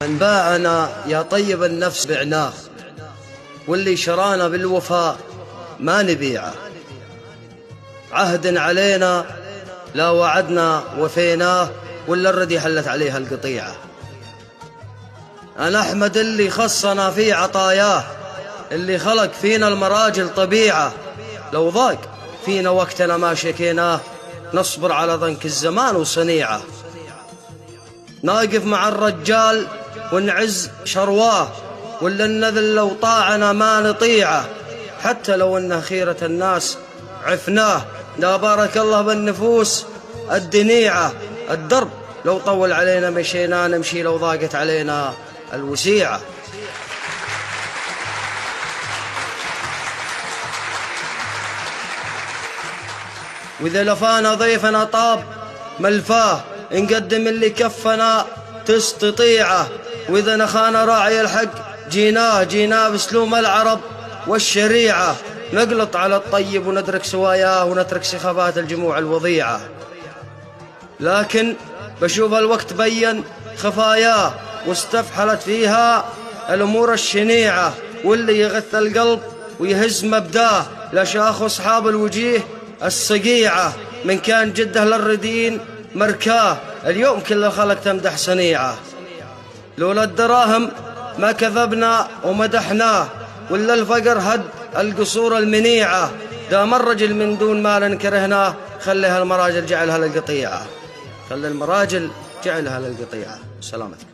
من باعنا يا طيب النفس بعناه، واللي شرانا بالوفاء ما نبيعه. عهد علينا لا وعدنا وفيناه، ولا الردي حلت عليها القطيعة. أنا أحمد اللي خصنا في عطاياه، اللي خلق فينا المراجل طبيعة. لو ضاق فينا وقتنا ما شكيناه، نصبر على ضنك الزمان وصنيعه. ناقف مع الرجال ونعز شرواه، ولا النذل لو طاعنا ما نطيعه. حتى لو انه خيرة الناس عفناه، لا بارك الله بالنفوس الدنيعة. الدرب لو طول علينا مشينا، نمشي لو ضاقت علينا الوسيعة. وإذا لفانا ضيفنا طاب ملفاه، نقدم اللي كفنا تستطيعه. وإذا نخانا راعي الحق جيناه بسلوم العرب والشريعة. نقلط على الطيب وندرك سواياه، ونترك سخافات الجموع الوضيعة. لكن بشوف الوقت بين خفاياه، واستفحلت فيها الأمور الشنيعة. واللي يغث القلب ويهز مبداه، لشاخ أصحاب الوجيه الصقيعة. من كان جده للردين مركاه، اليوم كل الخلق تمدح صنيعه. لولا الدراهم ما كذبنا ومدحناه، ولا الفقر هد القصور المنيعة. دام الرجل من دون مال كرهناه، خليها المراجل جعلها للقطيعة. خلي المراجل جعلها للقطيعة. سلامتك.